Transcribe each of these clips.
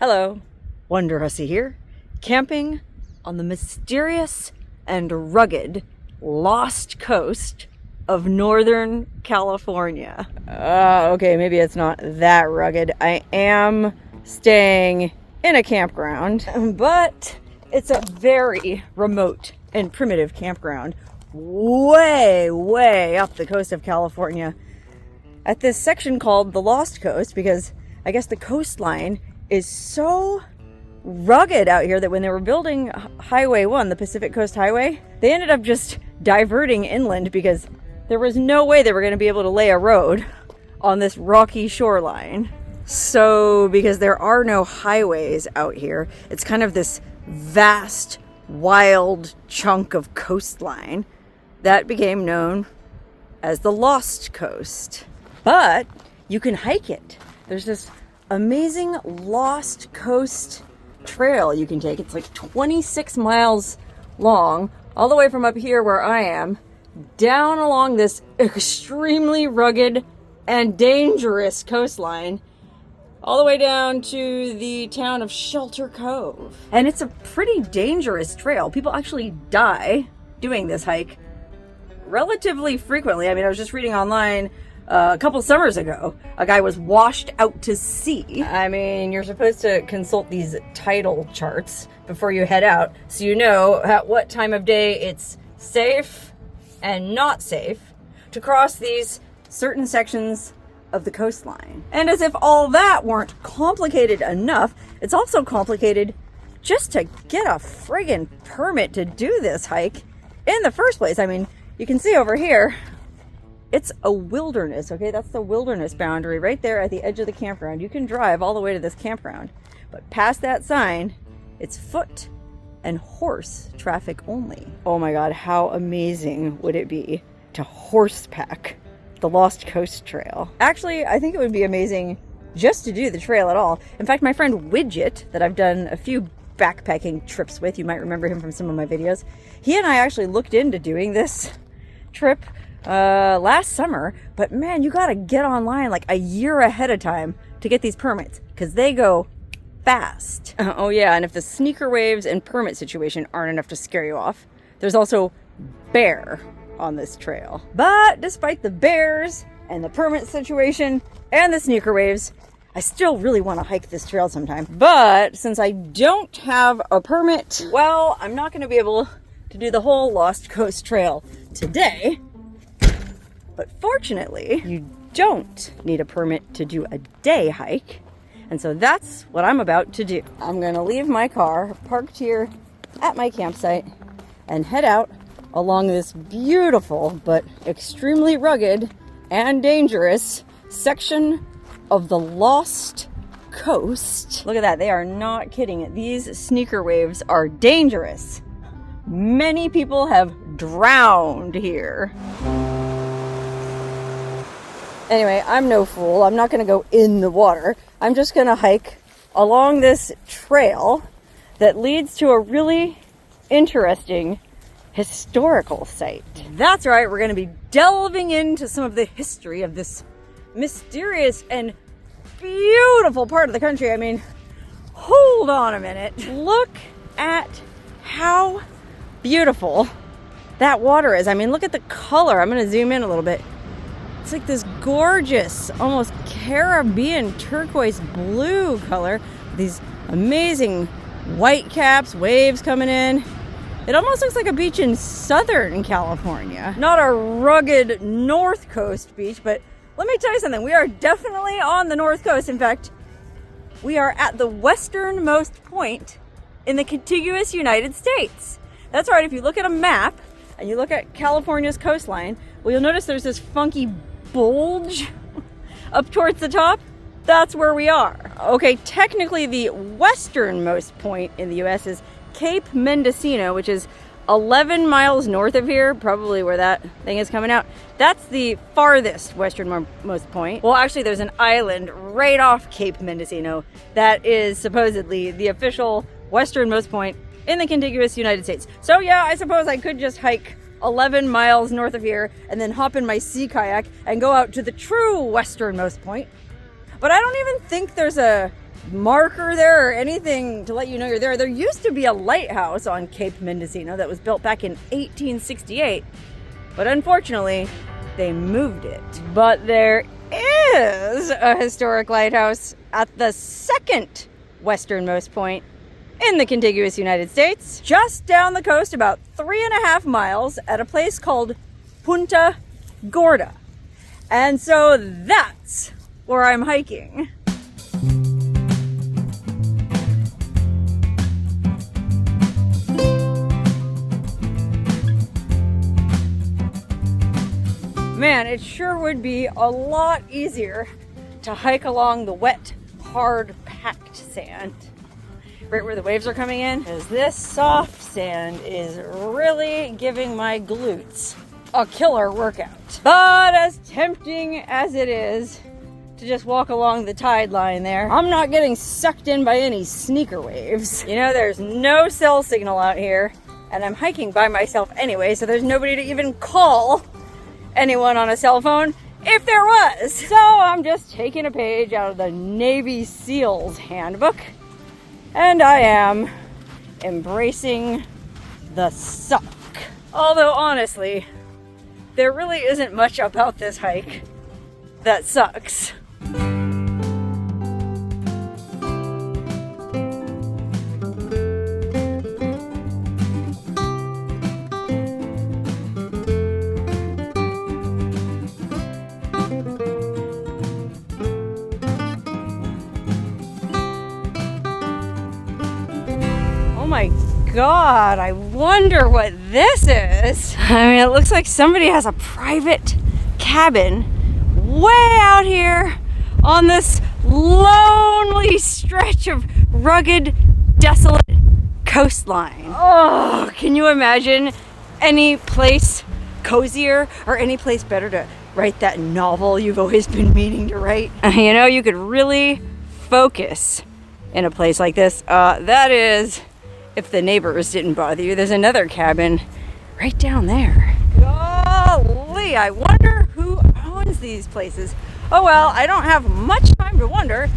Hello, Wonderhussy here, camping on the mysterious and rugged lost coast of Northern California. Okay, maybe it's not that rugged. I am staying in a campground, but it's a very remote and primitive campground way up the coast of California at this section called the Lost Coast, because I guess the coastline is so rugged out here that when they were building Highway 1, the Pacific Coast Highway, they ended up just diverting inland because there was no way they were going to be able to lay a road on this rocky shoreline. So because there are no highways out here, it's kind of this vast, wild chunk of coastline that became known as the Lost Coast. But you can hike it. There's this amazing Lost Coast trail you can take. It's like 26 miles long, all the way from up here where I am, down along this extremely rugged and dangerous coastline, all the way down to the town of Shelter Cove. And it's a pretty dangerous trail. People actually die doing this hike relatively frequently. I mean, I was just reading online a couple summers ago, a guy was washed out to sea. I mean, you're supposed to consult these tidal charts before you head out, so you know at what time of day it's safe and not safe to cross these certain sections of the coastline. And as if all that weren't complicated enough, it's also complicated just to get a friggin' permit to do this hike in the first place. I mean, you can see over here, it's a wilderness, okay? That's the wilderness boundary right there at the edge of the campground. You can drive all the way to this campground, but past that sign, it's foot and horse traffic only. Oh my God, how amazing would it be to horseback the Lost Coast Trail? Actually, I think it would be amazing just to do the trail at all. In fact, my friend Widget, that I've done a few backpacking trips with, you might remember him from some of my videos, he and I actually looked into doing this trip last summer, but man, you gotta get online like a year ahead of time to get these permits, because they go fast. Oh yeah, and if the sneaker waves and permit situation aren't enough to scare you off, there's also bear on this trail. But despite the bears and the permit situation and the sneaker waves, I still really want to hike this trail sometime. But since I don't have a permit, well, I'm not going to be able to do the whole Lost Coast Trail today. But fortunately, you don't need a permit to do a day hike. And so that's what I'm about to do. I'm going to leave my car parked here at my campsite and head out along this beautiful but extremely rugged and dangerous section of the Lost Coast. Look at that. They are not kidding it. These sneaker waves are dangerous. Many people have drowned here. Anyway, I'm no fool. I'm not going to go in the water. I'm just going to hike along this trail that leads to a really interesting historical site. That's right. We're going to be delving into some of the history of this mysterious and beautiful part of the country. I mean, hold on a minute. Look at how beautiful that water is. I mean, look at the color. I'm going to zoom in a little bit. It's like this gorgeous, almost Caribbean turquoise blue color. These amazing white caps, waves coming in. It almost looks like a beach in Southern California. Not a rugged North Coast beach, but let me tell you something. We are definitely on the North Coast. In fact, we are at the westernmost point in the contiguous United States. That's right. If you look at a map and you look at California's coastline, well, you'll notice there's this funky bulge up towards the top. That's where we are. Okay, technically the westernmost point in the US is Cape Mendocino, which is 11 miles north of here, probably where that thing is coming out. That's the farthest westernmost point. Well, actually there's an island right off Cape Mendocino that is supposedly the official westernmost point in the contiguous United States. So yeah, I suppose I could just hike 11 miles north of here and then hop in my sea kayak and go out to the true westernmost point. But I don't even think there's a marker there or anything to let you know you're there. There used to be a lighthouse on Cape Mendocino that was built back in 1868, but unfortunately they moved it. But there is a historic lighthouse at the second westernmost point in the contiguous United States, just down the coast about 3.5 miles at a place called Punta Gorda. And so that's where I'm hiking. Man, it sure would be a lot easier to hike along the wet, hard, packed sand right where the waves are coming in, because this soft sand is really giving my glutes a killer workout. But as tempting as it is to just walk along the tide line there, I'm not getting sucked in by any sneaker waves. You know, there's no cell signal out here, and I'm hiking by myself anyway, so there's nobody to even call anyone on a cell phone if there was. So I'm just taking a page out of the Navy SEALs handbook, and I am embracing the suck. Although honestly, there really isn't much about this hike that sucks. Oh my God, I wonder what this is. I mean, it looks like somebody has a private cabin way out here on this lonely stretch of rugged, desolate coastline. Oh, can you imagine any place cozier or any place better to write that novel you've always been meaning to write? You know, you could really focus in a place like this. That is, if the neighbors didn't bother you. There's another cabin right down there. Golly, I wonder who owns these places. Oh well, I don't have much time to wonder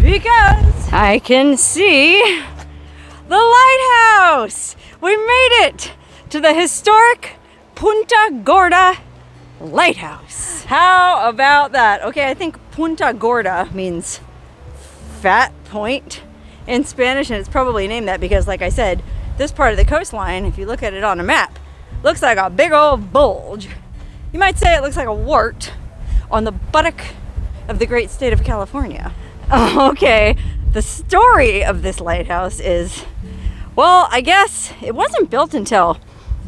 because I can see the lighthouse. We made it to the historic Punta Gorda Lighthouse. How about that? Okay, I think Punta Gorda means fat point in Spanish, and it's probably named that because, like I said, this part of the coastline, if you look at it on a map, looks like a big old bulge. You might say it looks like a wart on the buttock of the great state of California. Okay, the story of this lighthouse is, well, I guess it wasn't built until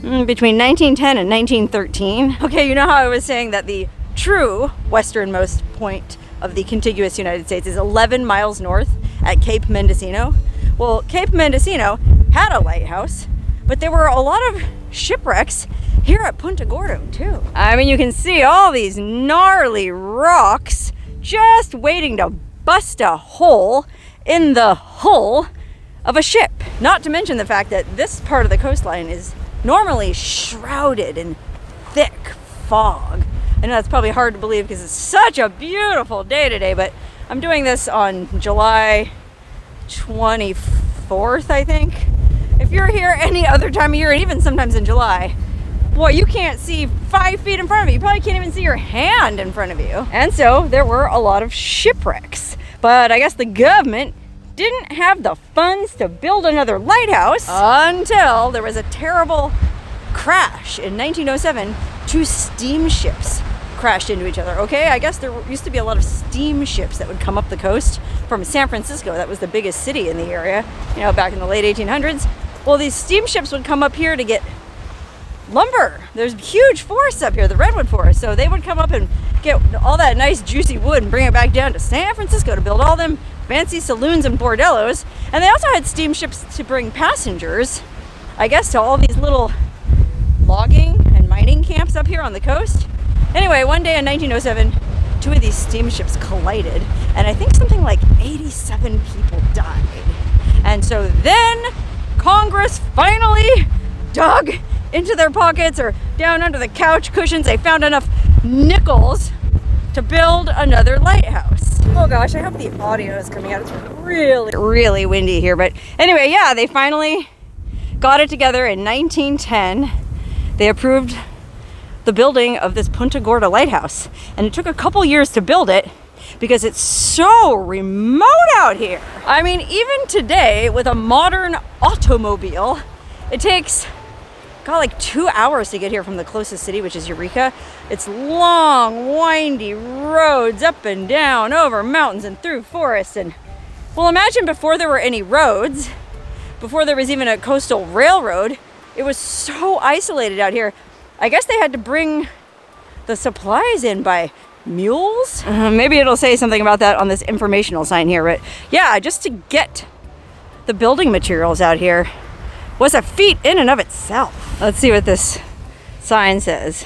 between 1910 and 1913. Okay, you know how I was saying that the true westernmost point of the contiguous United States is 11 miles north at Cape Mendocino? Well, Cape Mendocino had a lighthouse, but there were a lot of shipwrecks here at Punta Gorda too. I mean, you can see all these gnarly rocks just waiting to bust a hole in the hull of a ship. Not to mention the fact that this part of the coastline is normally shrouded in thick fog. I know that's probably hard to believe because it's such a beautiful day today, but I'm doing this on July 24th, I think. If you're here any other time of year, and even sometimes in July, boy, you can't see 5 feet in front of you. You probably can't even see your hand in front of you. And so there were a lot of shipwrecks. But I guess the government didn't have the funds to build another lighthouse until there was a terrible crash in 1907. 2 steamships crashed into each other. Okay, I guess there used to be a lot of steamships that would come up the coast from San Francisco. That was the biggest city in the area, you know, back in the late 1800s. Well, these steamships would come up here to get lumber. There's huge forests up here, the redwood forest. So they would come up and get all that nice juicy wood and bring it back down to San Francisco to build all them fancy saloons and bordellos. And they also had steamships to bring passengers, I guess, to all these little logging and mining camps up here on the coast. Anyway, one day in 1907, 2 of these steamships collided, and I think something like 87 people died. And so then Congress finally dug into their pockets or down under the couch cushions. They found enough nickels to build another lighthouse. Oh gosh, I hope the audio is coming out. It's really, really windy here. But anyway, yeah, they finally got it together in 1910. They approved the building of this Punta Gorda lighthouse. And it took a couple years to build it because it's so remote out here. I mean, even today with a modern automobile, it takes like 2 hours to get here from the closest city, which is Eureka. It's long, windy roads up and down, over mountains and through forests. And well, imagine before there were any roads, before there was even a coastal railroad, it was so isolated out here. I guess they had to bring the supplies in by mules. Maybe it'll say something about that on this informational sign here. But yeah, just to get the building materials out here was a feat in and of itself. Let's see what this sign says.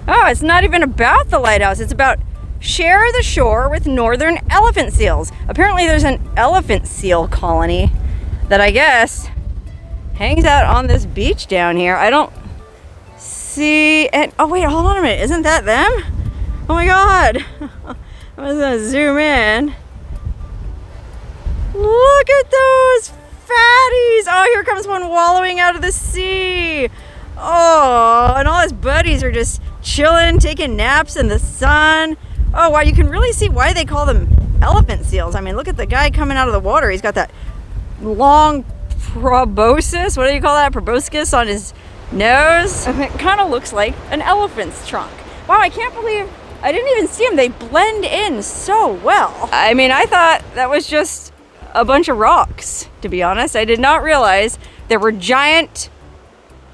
Oh, it's not even about the lighthouse. It's about share the shore with northern elephant seals. Apparently there's an elephant seal colony that I guess hangs out on this beach down here. I don't see it. Oh wait, hold on a minute. Isn't that them? Oh my God. I'm just gonna zoom in. Look at those fatties. Oh, here comes one wallowing out of the sea. Oh, and all his buddies are just chilling, taking naps in the sun. Oh, wow, you can really see why they call them elephant seals. I mean, look at the guy coming out of the water. He's got that long proboscis. What do you call that? Proboscis on his nose. It kind of looks like an elephant's trunk. Wow, I can't believe I didn't even see them. They blend in so well. I mean, I thought that was just a bunch of rocks, to be honest. I did not realize there were giant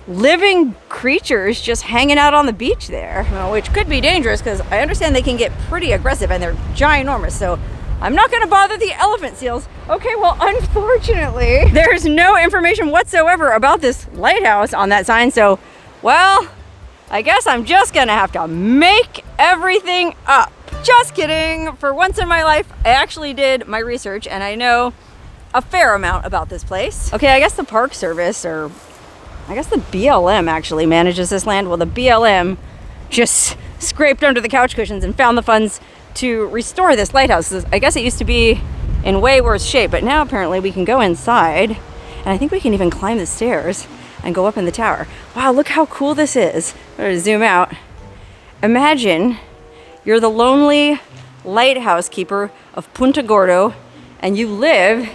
living creatures just hanging out on the beach there, which could be dangerous because I understand they can get pretty aggressive and they're ginormous. So I'm not going to bother the elephant seals. Okay, well, unfortunately, there's no information whatsoever about this lighthouse on that sign. So, well, I guess I'm just going to have to make everything up. Just kidding. For once in my life, I actually did my research and I know a fair amount about this place. Okay, I guess the Park Service, or I guess the BLM actually manages this land. Well, the BLM just scraped under the couch cushions and found the funds to restore this lighthouse. I guess it used to be in way worse shape, but now apparently we can go inside and I think we can even climb the stairs and go up in the tower. Wow, look how cool this is. I'm gonna zoom out. Imagine you're the lonely lighthouse keeper of Punta Gorda and you live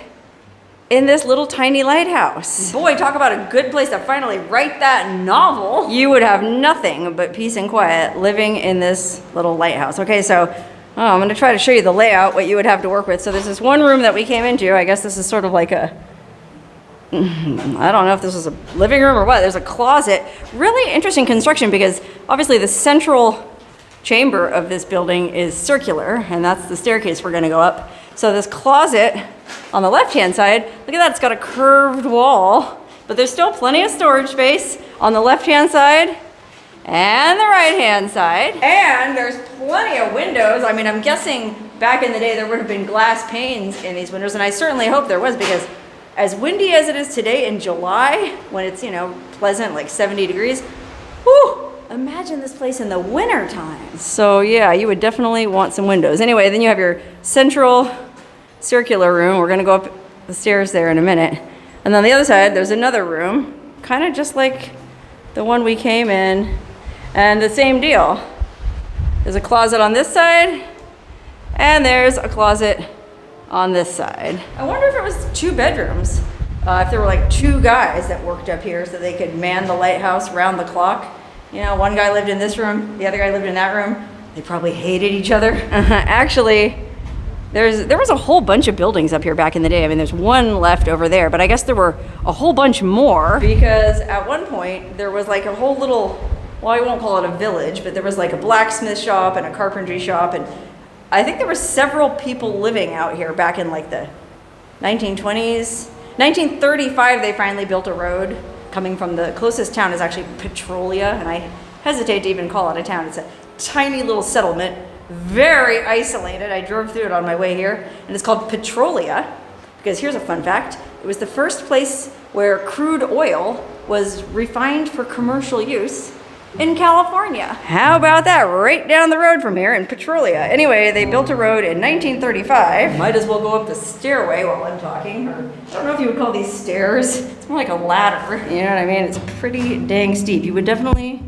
in this little tiny lighthouse. Boy, talk about a good place to finally write that novel. You would have nothing but peace and quiet living in this little lighthouse. Okay, so I'm gonna try to show you the layout, what you would have to work with. So there's this one room that we came into. I guess this is sort of like a, I don't know if this was a living room or what. There's a closet. Really interesting construction because obviously the central chamber of this building is circular and that's the staircase we're gonna go up. So this closet on the left-hand side, look at that, it's got a curved wall, but there's still plenty of storage space on the left-hand side and the right-hand side. And there's plenty of windows. I mean, I'm guessing back in the day there would have been glass panes in these windows, and I certainly hope there was, because as windy as it is today in July, when it's, you know, pleasant, like 70 degrees, whew, imagine this place in the winter time. So yeah, you would definitely want some windows. Anyway, then you have your central circular room. We're gonna go up the stairs there in a minute. And on the other side, there's another room, kind of just like the one we came in, and the same deal. There's a closet on this side, and there's a closet on this side. I wonder if it was 2 bedrooms, if there were like 2 guys that worked up here so they could man the lighthouse round the clock. You know, one guy lived in this room, the other guy lived in that room. They probably hated each other. Actually, there was a whole bunch of buildings up here back in the day. I mean, there's one left over there, but I guess there were a whole bunch more because at one point there was like a whole little, well, I won't call it a village, but there was like a blacksmith shop and a carpentry shop, and I think there were several people living out here back in like the 1920s. 1935, they finally built a road coming from the closest town is actually Petrolia, and I hesitate to even call it a town. It's a tiny little settlement, very isolated. I drove through it on my way here, and it's called Petrolia because here's a fun fact. It was the first place where crude oil was refined for commercial use in California. How about that? Right down the road from here in Petrolia. Anyway, they built a road in 1935. Might as well go up the stairway while I'm talking. Or, I don't know if you would call these stairs. It's more like a ladder. You know what I mean? It's pretty dang steep. You would definitely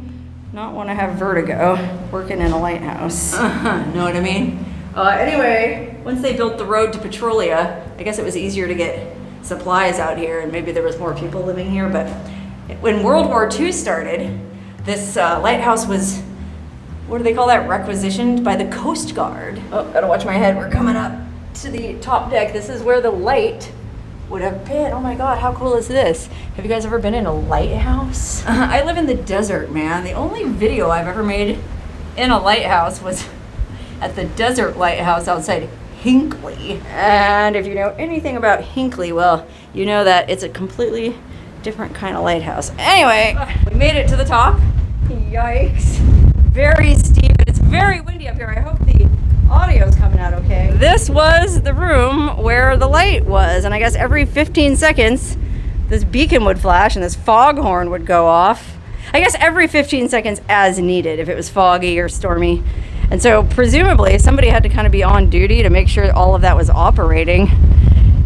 not want to have vertigo working in a lighthouse. Know what I mean? Anyway, once they built the road to Petrolia, I guess it was easier to get supplies out here, and maybe there was more people living here. But when World War II started, this lighthouse was, what do they call that, requisitioned by the Coast Guard. Oh, gotta watch my head. We're coming up to the top deck. This is where the light would have been. Oh my God, how cool is this? Have you guys ever been in a lighthouse? I live in the desert, man. The only video I've ever made in a lighthouse was at the desert lighthouse outside Hinckley. And if you know anything about Hinckley, well, you know that it's a completely different kind of lighthouse. Anyway, we made it to the top. Yikes. Very steep, and it's very windy up here. I hope the audio's coming out okay. This was the room where the light was, and I guess every 15 seconds this beacon would flash and this foghorn would go off. I guess every 15 seconds as needed if it was foggy or stormy. And so presumably somebody had to kind of be on duty to make sure all of that was operating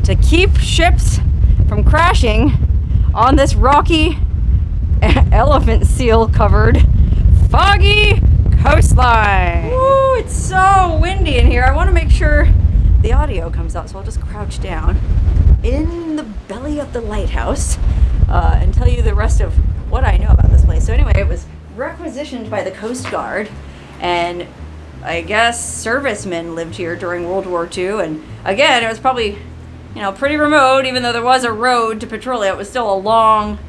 to keep ships from crashing on this rocky, elephant seal covered, foggy coastline. Woo, it's so windy in here. I want to make sure the audio comes out, so I'll just crouch down in the belly of the lighthouse and tell you the rest of what I know about this place. So anyway, it was requisitioned by the Coast Guard, and I guess servicemen lived here during World War II. And again, it was probably, you know, pretty remote. Even though there was a road to Petrolia, it was still a long,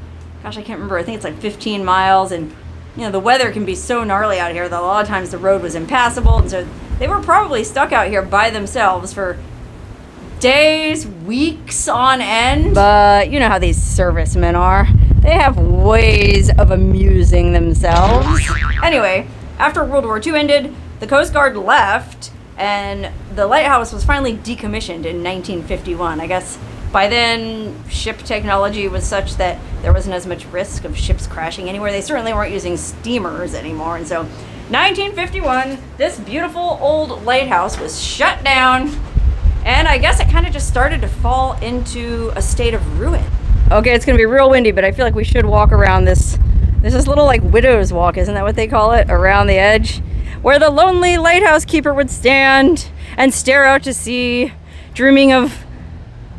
gosh, I can't remember, I think it's like 15 miles. And you know, the weather can be so gnarly out here that a lot of times the road was impassable, and so they were probably stuck out here by themselves for days, weeks on end. But you know how these servicemen are. They have ways of amusing themselves. Anyway, after World War II ended, the Coast Guard left, and the lighthouse was finally decommissioned in 1951. I guess by then, ship technology was such that there wasn't as much risk of ships crashing anywhere. They certainly weren't using steamers anymore. And so, 1951, this beautiful old lighthouse was shut down, and I guess it kind of just started to fall into a state of ruin. Okay, it's gonna be real windy, but I feel like we should walk around this. There's this little like widow's walk, isn't that what they call it? Around the edge, where the lonely lighthouse keeper would stand and stare out to sea, dreaming of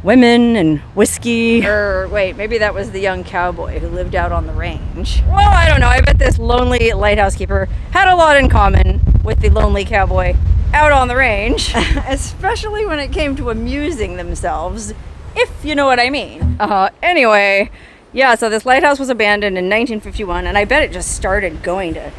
women and whiskey. Or wait, maybe that was the young cowboy who lived out on the range. Well, I don't know. I bet this lonely lighthouse keeper had a lot in common with the lonely cowboy out on the range, especially when it came to amusing themselves, if you know what I mean. Anyway, yeah, so this lighthouse was abandoned in 1951, and I bet it just started going to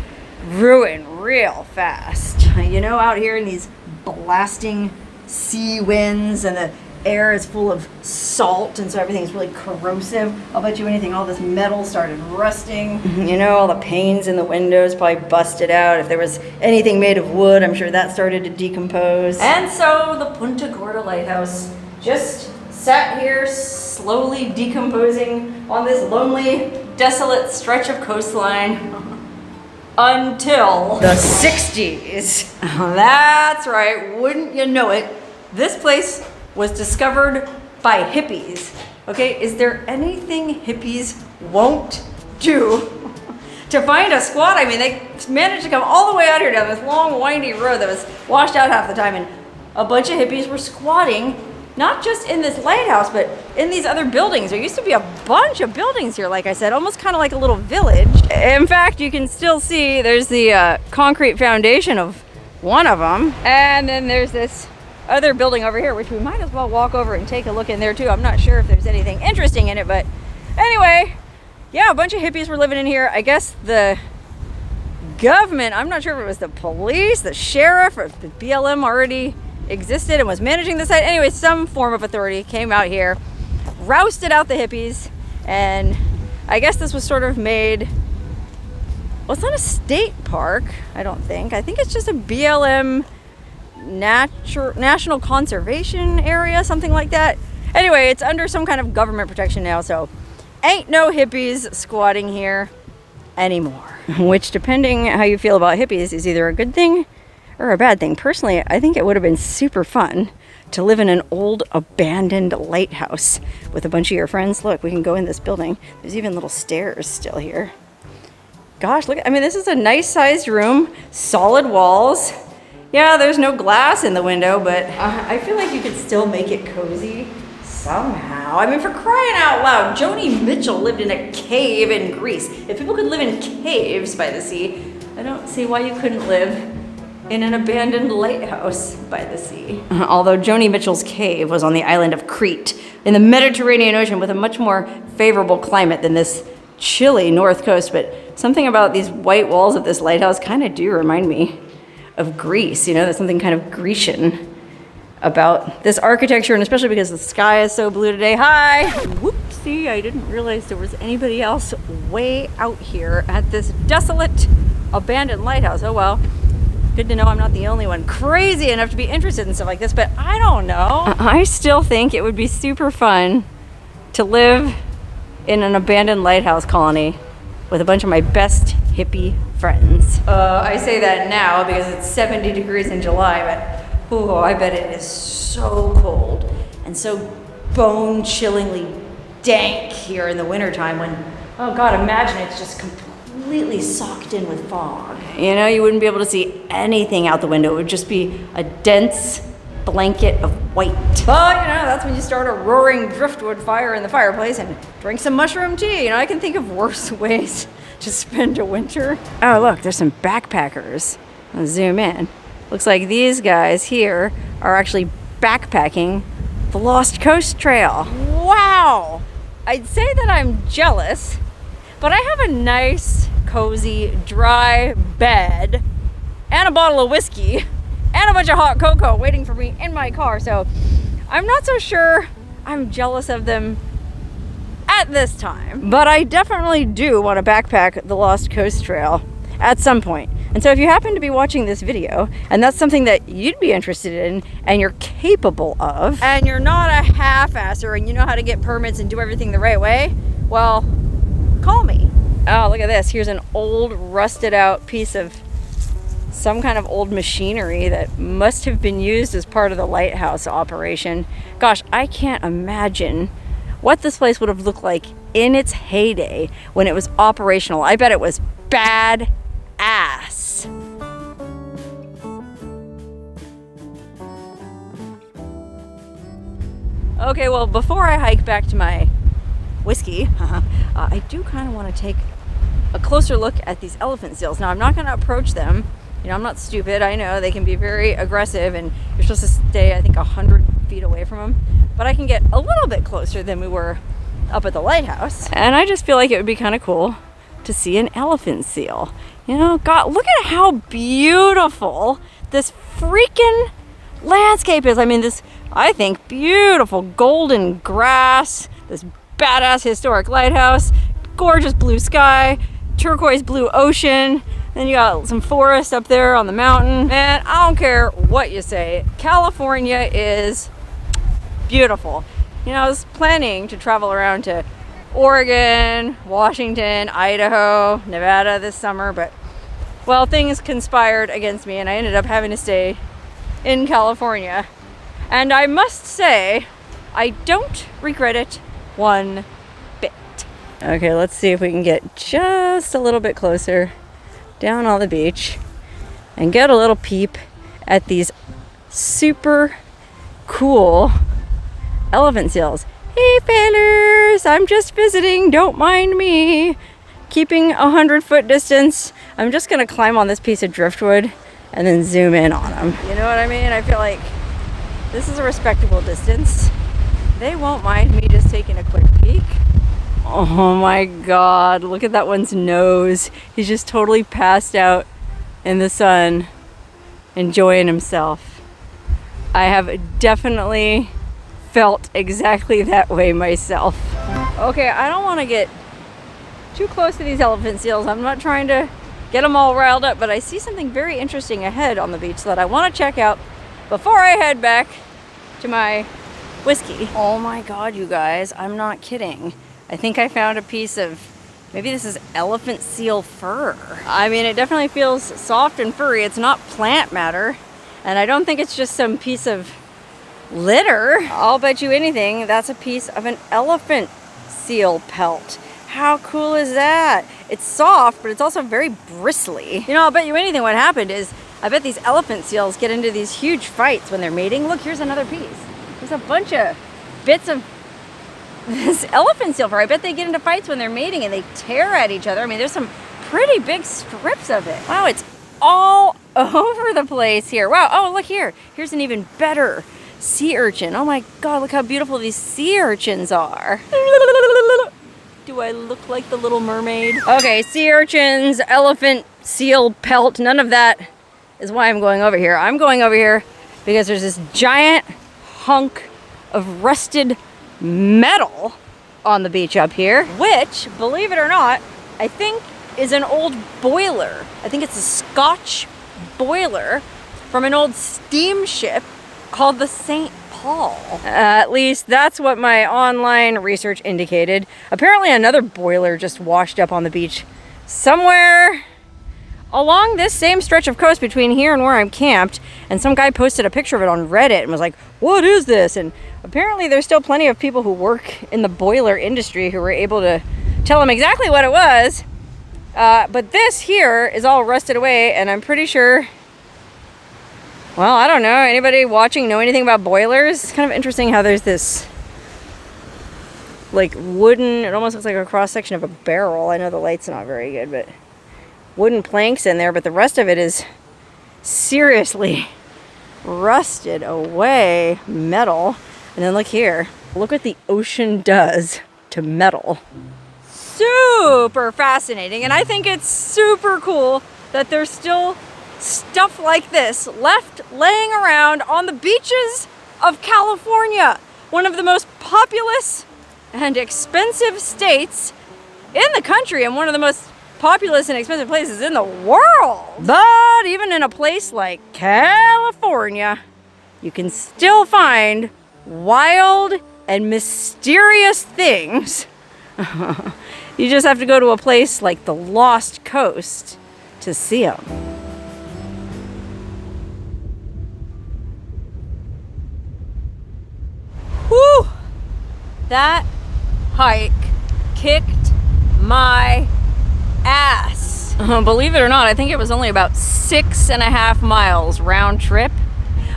ruin real fast. You know, out here in these blasting sea winds, and the air is full of salt, and so everything's really corrosive. I'll bet you anything, all this metal started rusting. You know, all the panes in the windows probably busted out. If there was anything made of wood, I'm sure that started to decompose. And so the Punta Gorda lighthouse just sat here slowly decomposing on this lonely, desolate stretch of coastline until the 60s. That's right, wouldn't you know it, this place was discovered by hippies. Okay, is there anything hippies won't do to find a squat? I mean, they managed to come all the way out here down this long, windy road that was washed out half the time, and a bunch of hippies were squatting, not just in this lighthouse, but in these other buildings. There used to be a bunch of buildings here, like I said, almost kind of like a little village. In fact, you can still see there's the concrete foundation of one of them, and then there's this other building over here, which we might as well walk over and take a look in there too. I'm not sure if there's anything interesting in it, but anyway, yeah, a bunch of hippies were living in here. I guess the government, I'm not sure if it was the police, the sheriff, or if the BLM already existed and was managing the site. Anyway, some form of authority came out here, rousted out the hippies, and I guess this was sort of made, well, it's not a state park, I don't think. I think it's just a BLM national conservation area, something like that. Anyway, it's under some kind of government protection now, so ain't no hippies squatting here anymore. Which, depending how you feel about hippies, is either a good thing or a bad thing. Personally, I think it would have been super fun to live in an old abandoned lighthouse with a bunch of your friends. Look, we can go in this building. There's even little stairs still here. Gosh, look, I mean, this is a nice sized room, solid walls. Yeah, there's no glass in the window, but I feel like you could still make it cozy somehow. I mean, for crying out loud, Joni Mitchell lived in a cave in Greece. If people could live in caves by the sea, I don't see why you couldn't live in an abandoned lighthouse by the sea. Although Joni Mitchell's cave was on the island of Crete in the Mediterranean Ocean with a much more favorable climate than this chilly north coast, but something about these white walls of this lighthouse kind of do remind me of Greece. You know, there's something kind of Grecian about this architecture, and especially because the sky is so blue today. Hi! Whoopsie, I didn't realize there was anybody else way out here at this desolate, abandoned lighthouse. Oh well. Good to know I'm not the only one crazy enough to be interested in stuff like this, but I don't know. I still think it would be super fun to live in an abandoned lighthouse colony with a bunch of my best hippie friends. I say that now because it's 70 degrees in July, but oh, I bet it is so cold and so bone-chillingly dank here in the wintertime when, oh God, imagine it's just completely socked in with fog. You know, you wouldn't be able to see anything out the window. It would just be a dense blanket of white. But, you know, that's when you start a roaring driftwood fire in the fireplace and drink some mushroom tea. You know, I can think of worse ways to spend a winter. Oh, look, there's some backpackers. I'll zoom in. Looks like these guys here are actually backpacking the Lost Coast Trail. Wow! I'd say that I'm jealous, but I have a nice, cozy, dry bed and a bottle of whiskey and a bunch of hot cocoa waiting for me in my car. So I'm not so sure I'm jealous of them at this time. But I definitely do want to backpack the Lost Coast Trail at some point. And so if you happen to be watching this video and that's something that you'd be interested in and you're capable of, and you're not a half-asser and you know how to get permits and do everything the right way, well, call me. Oh, look at this. Here's an old, rusted out piece of some kind of old machinery that must have been used as part of the lighthouse operation. Gosh, I can't imagine what this place would have looked like in its heyday when it was operational. I bet it was bad ass. Okay, well, before I hike back to my whiskey, I do kind of want to take a closer look at these elephant seals. Now, I'm not going to approach them. You know, I'm not stupid. I know they can be very aggressive and you're supposed to stay, I think, 100 feet away from them. But I can get a little bit closer than we were up at the lighthouse. And I just feel like it would be kind of cool to see an elephant seal. You know, God, look at how beautiful this freaking landscape is. I mean, this, I think, beautiful golden grass, this badass historic lighthouse, gorgeous blue sky, turquoise blue ocean, then you got some forest up there on the mountain. Man, I don't care what you say, California is beautiful. You know, I was planning to travel around to Oregon, Washington, Idaho, Nevada this summer, but well, things conspired against me and I ended up having to stay in California. And I must say, I don't regret it one bit. Okay, let's see if we can get just a little bit closer down on the beach and get a little peep at these super cool elephant seals. Hey fellers, I'm just visiting, don't mind me. Keeping 100-foot distance. I'm just gonna climb on this piece of driftwood and then zoom in on them. You know what I mean? I feel like this is a respectable distance. They won't mind me just taking a quick peek. Oh my God, look at that one's nose. He's just totally passed out in the sun, enjoying himself. I have definitely felt exactly that way myself. Okay, I don't want to get too close to these elephant seals. I'm not trying to get them all riled up, but I see something very interesting ahead on the beach that I want to check out before I head back to my whiskey. Oh my God, you guys, I'm not kidding. I think I found a piece of Maybe this is elephant seal fur. I mean, it definitely feels soft and furry. It's not plant matter. And I don't think it's just some piece of litter. I'll bet you anything that's a piece of an elephant seal pelt. How cool is that? It's soft, but it's also very bristly. You know, I'll bet you anything what happened is, I bet these elephant seals get into these huge fights when they're mating. Look, here's another piece. There's a bunch of bits of this elephant seal fur. I bet they get into fights when they're mating and they tear at each other. I mean, there's some pretty big strips of it. Wow, it's all over the place here. Wow, oh, look here. Here's an even better sea urchin. Oh my God, look how beautiful these sea urchins are. Do I look like the Little Mermaid? Okay, sea urchins, elephant seal pelt, none of that is why I'm going over here. I'm going over here because there's this giant hunk of rusted metal on the beach up here, which, believe it or not, I think is an old boiler. I think it's a Scotch boiler from an old steamship called the St. Paul. At least that's what my online research indicated. Apparently another boiler just washed up on the beach somewhere along this same stretch of coast between here and where I'm camped, and some guy posted a picture of it on Reddit and was like, what is this? And apparently there's still plenty of people who work in the boiler industry who were able to tell him exactly what it was. But this here is all rusted away, and I'm pretty sure, well, I don't know, anybody watching know anything about boilers? It's kind of interesting how there's this like wooden, it almost looks like a cross section of a barrel. I know the light's not very good, but wooden planks in there, but the rest of it is seriously rusted away metal. And then look here, look what the ocean does to metal. Super fascinating, and I think it's super cool that there's still stuff like this left laying around on the beaches of California, one of the most populous and expensive states in the country and one of the most populous and expensive places in the world. But even in a place like California, you can still find wild and mysterious things. You just have to go to a place like the Lost Coast to see them. Whew! That hike kicked my ass. Believe it or not, I think it was only about 6.5 miles round trip,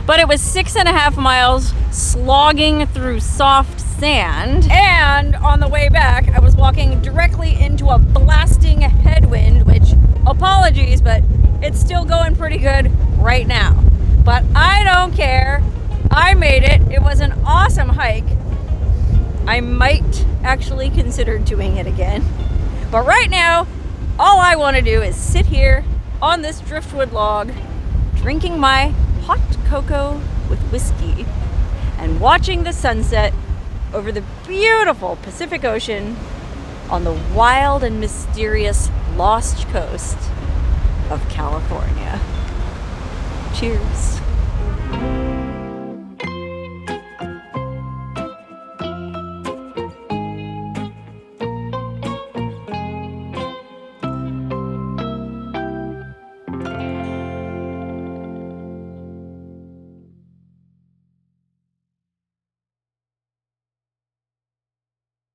but it was 6.5 miles slogging through soft sand, and on the way back I was walking directly into a blasting headwind, which, apologies, but it's still going pretty good right now. But I don't care. I made it. It was an awesome hike. I might actually consider doing it again. But right now, all I want to do is sit here on this driftwood log, drinking my hot cocoa with whiskey and watching the sunset over the beautiful Pacific Ocean on the wild and mysterious Lost Coast of California. Cheers.